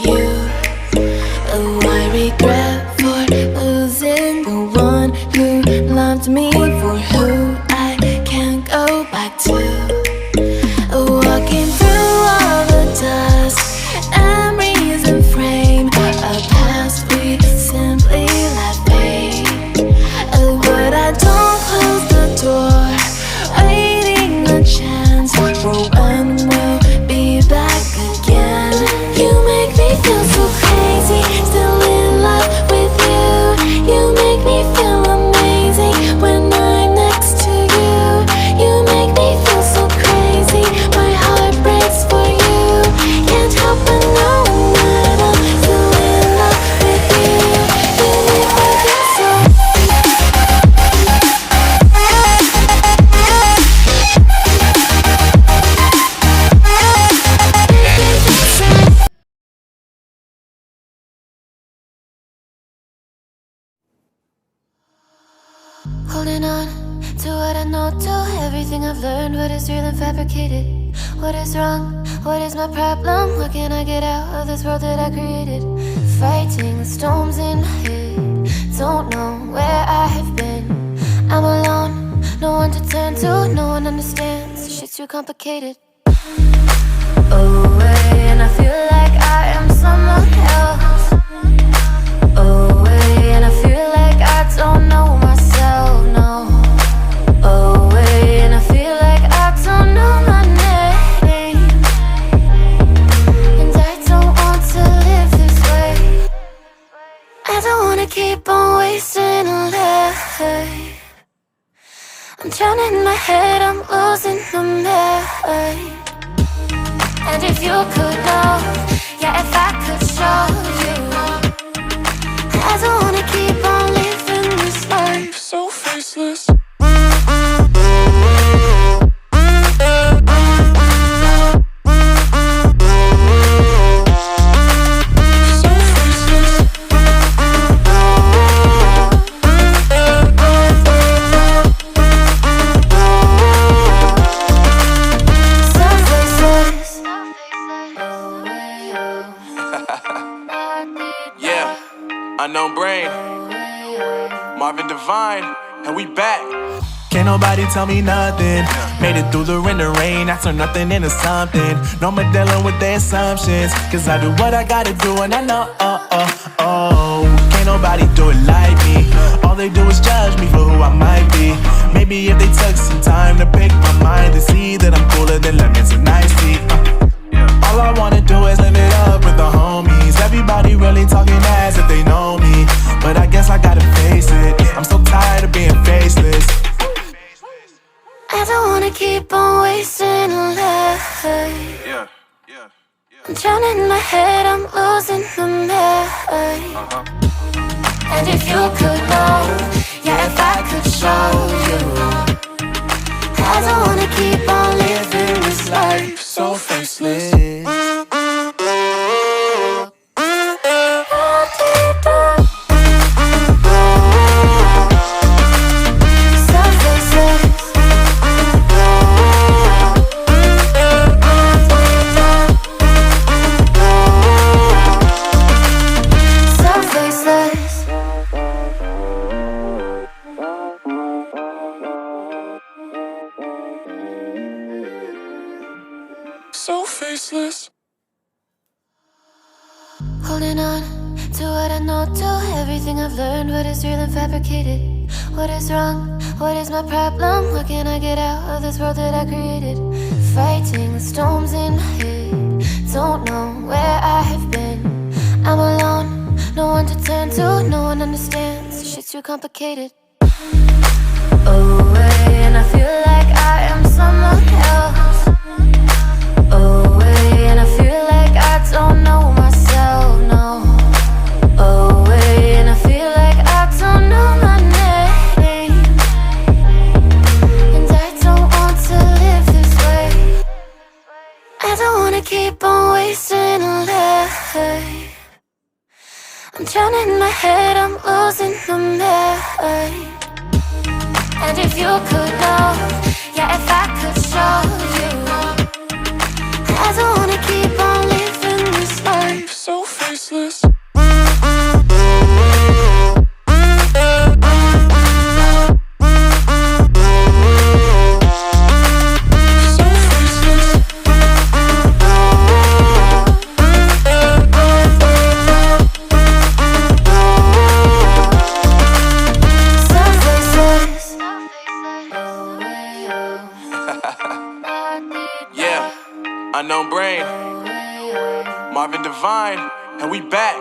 you. Oh, I regret for losing the one who loved me, for who I can't go back to. Walking through all the dust, memories and frame, a past we simply let fade. But I don't close the door, waiting a chance for when we'll be back again. You make me feel so crazy, still in love with you. You make me feel amazing when I'm next to you. You make me feel so crazy, my heart breaks for you. Can't help but know that I'm still in love with you. You make me feel so. Holding on to what I know, to everything I've learned. What is real and fabricated? What is wrong? What is my problem? What can I get out of this world that I created? Fighting the storms in my head, don't know where I have been. I'm alone, no one to turn to, no one understands. Shit's too complicated. Away, and I feel like I am someone else. Away, and I feel like I don't know myself, no. Away, and I feel like I don't know my name. And I don't want to live this way. I don't wanna keep on wasting a life. I'm drowning in my head, I'm losing my mind. And if you could know, yeah, if I could show you, I don't wanna keep on living this life so faceless. Unknown Brain, Marvin Divine, and we back. Can't nobody tell me nothing. Made it through the wind and rain, I turn nothing into something. No more dealing with their assumptions, cause I do what I gotta do and I know, can't nobody do it like me. All they do is judge me for who I might be. Maybe if they took some time to pick my mind, they see that I'm cooler than lemons and iced tea. All I wanna do is live it up with the homies. Everybody really talking as if they know me, but I guess I gotta face it, I'm so tired of being faceless. I don't wanna keep on wasting a life. I'm drowning in my head, I'm losing my mind. And if you could know, yeah, if I could show you, I don't wanna keep on living this life so faceless. So faceless. Holding on to what I know, to everything I've learned. What is real and fabricated? What is wrong? What is my problem? What can I get out of this world that I created? Fighting the storms in my head, don't know where I have been. I'm alone, no one to turn to, no one understands. Shit's too complicated. Away, and I feel like I am someone else. Away, and I feel like I don't know myself, no. Away, and I feel like I don't know my name. And I don't want to live this way. I don't wanna keep on wasting a life. I'm drowning in my head, I'm losing my mind. And if you could know, yeah, if I could show you, I don't wanna keep on living this life so fast. faceless. Yeah, unknown brain, Marvin Divine, and we back.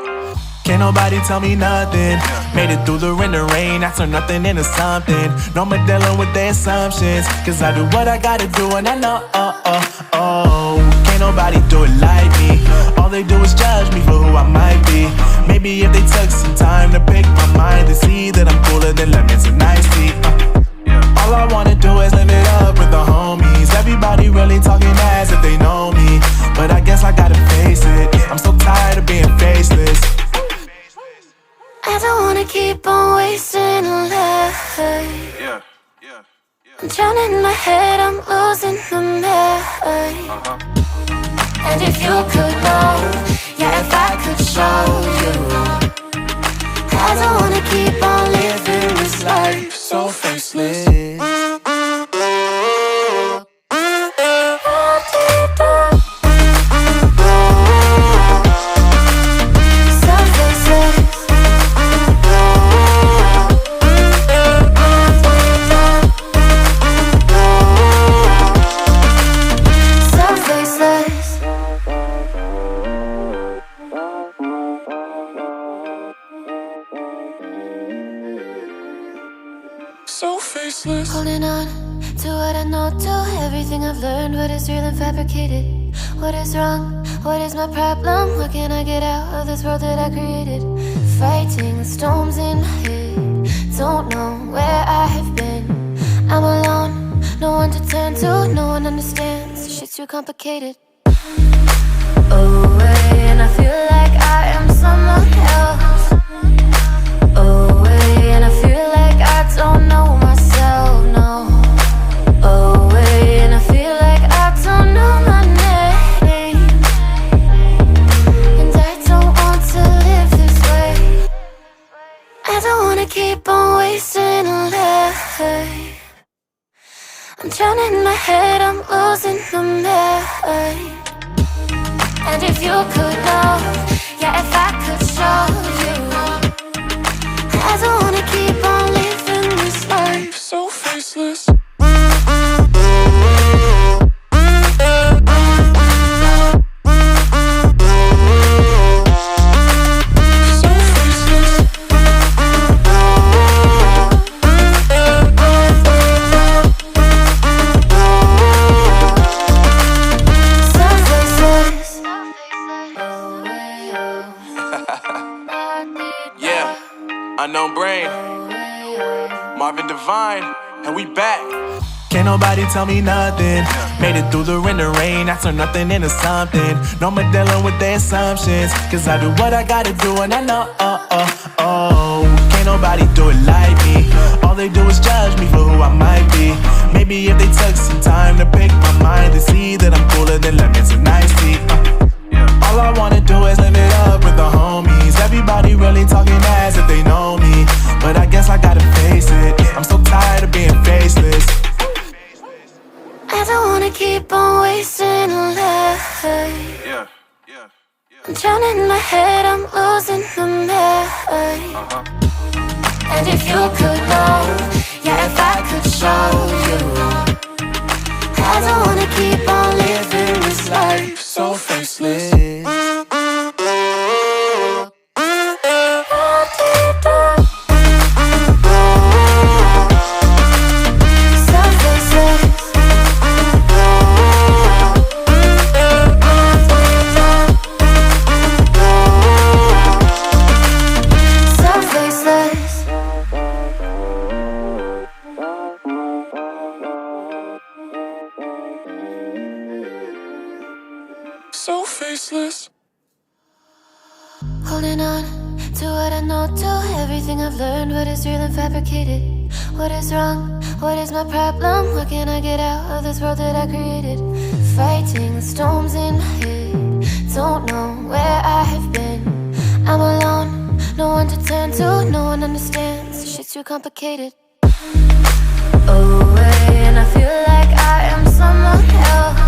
Can't nobody tell me nothing. Made it through the rain and rain. I turn nothing into something. No more dealing with their assumptions. Cause I do what I gotta do and I know, can't nobody do it like me. All they do is judge me for who I might be. Maybe if they took some time to pick my mind, they see that I'm cooler than lemons and iced tea. All I wanna do is live it up with the homies. Everybody really talking as if they know me, but I guess I gotta face it. I'm so tired of being faceless. I don't wanna keep on wasting a life. I'm drowning in my head, I'm losing my mind. And if you could know, yeah, if I could show you, I don't wanna keep on living this life so faceless. So faceless. Holding on to what I know, to everything I've learned. What is real and fabricated? What is wrong? What is my problem? What can I get out of this world that I created? Fighting the storms in my head. Don't know where I have been. I'm alone, no one to turn to. No one understands, shit's too complicated. Away, and I feel like I am someone else. Away, and I feel like I don't know myself, no. Away, and I feel like I don't know my name. And I don't want to live this way. I don't wanna keep on wasting a life. I'm drowning in my head, I'm losing my mind. And if you could know, yeah, if I could show you, I don't wanna keep on living this life so faceless. Unknown brain, Marvin Divine, and we back. Can't nobody tell me nothing. Made it through the rain and rain. I turn nothing into something. No more dealing with their assumptions. Cause I do what I gotta do and I know, can't nobody do it like me. All they do is judge me for who I might be. Maybe if they took some time to pick my mind, they see that I'm cooler than lemons and iced tea. All I wanna do is live it up with the homies. Everybody really talking as if they know me, but I guess I gotta face it. I'm so tired of being faceless. I don't wanna keep on wasting a life. I'm drowning in my head, I'm losing my mind. And if you could know, yeah, if I could show you, I don't wanna keep on living this life so faceless. So faceless. Holding on to what I know, to everything I've learned. What is real and fabricated? What is wrong? What is my problem? What can I get out of this world that I created? Fighting the storms in my head. Don't know where I have been. I'm alone, no one to turn to, no one understands. Shit's too complicated. Away, and I feel like I am someone else.